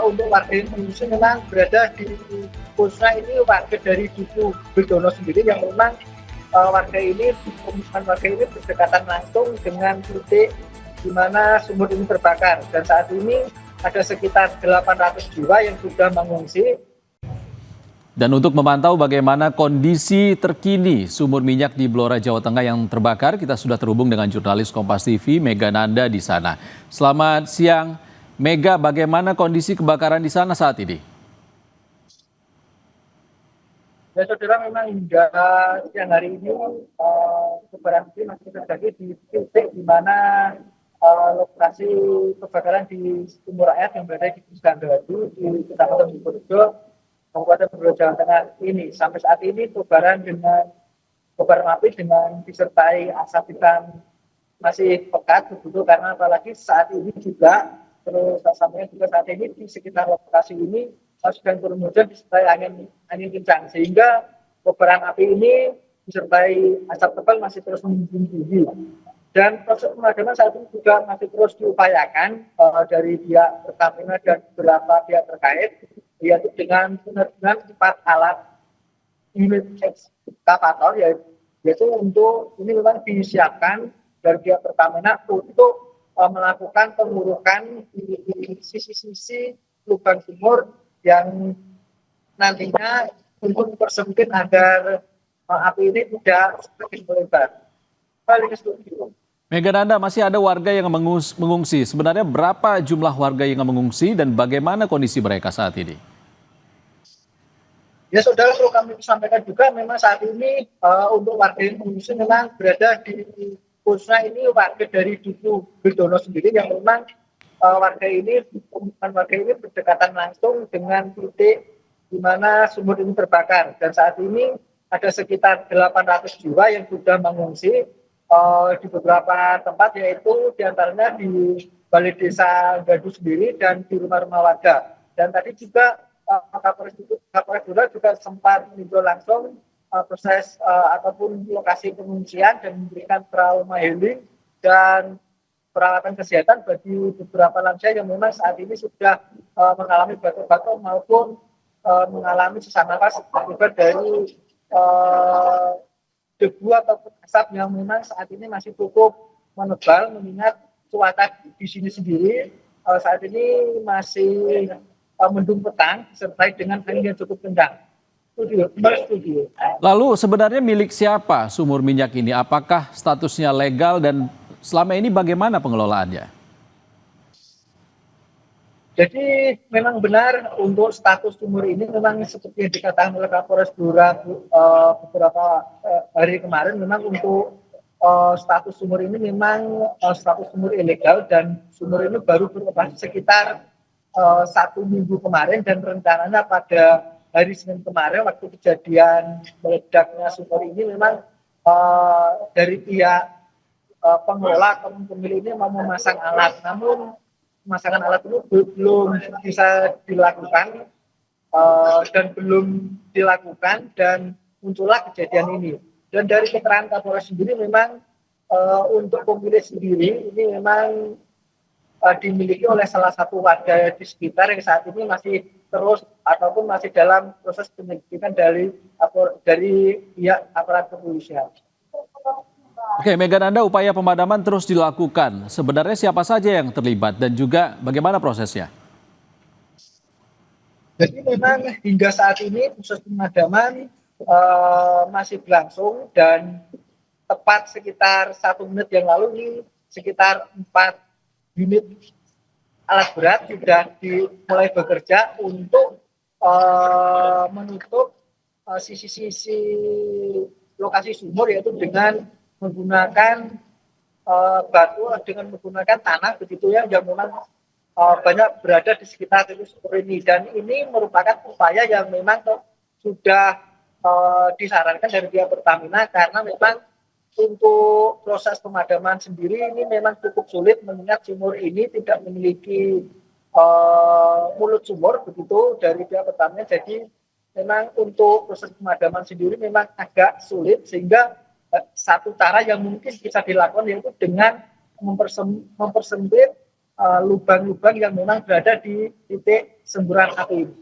Untuk warga yang mengungsi memang berada di khususnya ini warga dari Duku Bedono sendiri yang memang warga ini, pemukiman warga ini berdekatan langsung dengan titik di mana sumur ini terbakar, dan saat ini ada sekitar 800 jiwa yang sudah mengungsi. Dan untuk memantau bagaimana kondisi terkini sumur minyak di Blora, Jawa Tengah yang terbakar, kita sudah terhubung dengan jurnalis Kompas TV, Mega Nanda di sana. Selamat siang, Mega, bagaimana kondisi kebakaran di sana saat ini? Ya saudara, memang hingga siang hari ini kebakaran ini masih terjadi di titik di mana lokasi kebakaran di sumur air yang berada di Gandadu di Kecamatan Sukorejo, Kabupaten Blora, Jawa Tengah ini. Sampai saat ini kobaran api dengan disertai asap hitam masih pekat begitu, karena apalagi saat ini juga terus sampainya juga saat ini di sekitar lokasi ini sedang turun hujan disertai angin kencang, sehingga kobaran api ini disertai asap tebal masih terus membumbung tinggi. Dan proses pemadaman saat ini juga masih terus diupayakan dari pihak Pertamina dan beberapa pihak terkait, yaitu dengan penerbangan 4 alat unit ekskavator, yaitu untuk ini memang disiapkan dari pihak Pertamina untuk melakukan pengurukan di sisi-sisi lubang sumur yang nantinya untuk mempersempit agar api ini tidak semakin melebar. Balik ke studio. Mega Nanda, masih ada warga yang mengungsi. Sebenarnya berapa jumlah warga yang mengungsi dan bagaimana kondisi mereka saat ini? Ya saudara, perlu kami sampaikan juga memang saat ini untuk warga yang mengungsi memang berada di khususnya ini warga dari Duku Bedono sendiri yang memang warga ini, pemukiman warga ini berdekatan langsung dengan titik di mana sumur ini terbakar, dan saat ini ada sekitar 800 jiwa yang sudah mengungsi di beberapa tempat, yaitu diantaranya di Balai Desa Gadu sendiri dan di rumah-rumah warga. Dan tadi juga Kapolres Blora juga sempat meninjau langsung proses ataupun lokasi pengungsian dan memberikan trauma healing dan peralatan kesehatan bagi beberapa lansia yang memang saat ini sudah mengalami batuk-batuk maupun mengalami sesak nafas akibat dari debu ataupun asap yang memang saat ini masih cukup menebal, mengingat cuaca di sini sendiri saat ini masih mendung petang disertai dengan angin yang cukup kencang. Studio. Lalu sebenarnya milik siapa sumur minyak ini? Apakah statusnya legal dan selama ini bagaimana pengelolaannya? Jadi memang benar untuk status sumur ini memang seperti yang dikatakan oleh Kapolres Blora beberapa hari kemarin, memang untuk status sumur ini memang status sumur ilegal, dan sumur ini baru beroperasi sekitar 1 minggu kemarin, dan rencananya pada hari Senin kemarin waktu kejadian meledaknya sumur ini memang dari pihak pengelola atau pemilik ini mau memasang alat, namun pemasangan alat itu belum bisa dilakukan dan muncullah kejadian ini. Dan dari keterangan Kapolres sendiri memang untuk pemilik sendiri ini memang dimiliki oleh salah satu warga di sekitar yang saat ini masih terus ataupun masih dalam proses penyelidikan dari pihak aparat kepolisian. Oke, Mega Nanda, upaya pemadaman terus dilakukan. Sebenarnya siapa saja yang terlibat dan juga bagaimana prosesnya? Jadi memang hingga saat ini proses pemadaman masih berlangsung, dan tepat sekitar 1 menit yang lalu ini sekitar 4 unit alat berat sudah dimulai bekerja untuk menutup sisi-sisi lokasi sumur, yaitu dengan menggunakan batu, dengan menggunakan tanah begitu ya, yang memang banyak berada di sekitar sumur ini. Dan ini merupakan upaya yang memang sudah disarankan dari pihak Pertamina, karena memang untuk proses pemadaman sendiri ini memang cukup sulit, mengingat sumur ini tidak memiliki mulut sumur begitu dari pihak Pertamina. Jadi memang untuk proses pemadaman sendiri memang agak sulit, sehingga satu cara yang mungkin bisa dilakukan yaitu dengan mempersempit lubang-lubang yang memang berada di titik semburan api ini.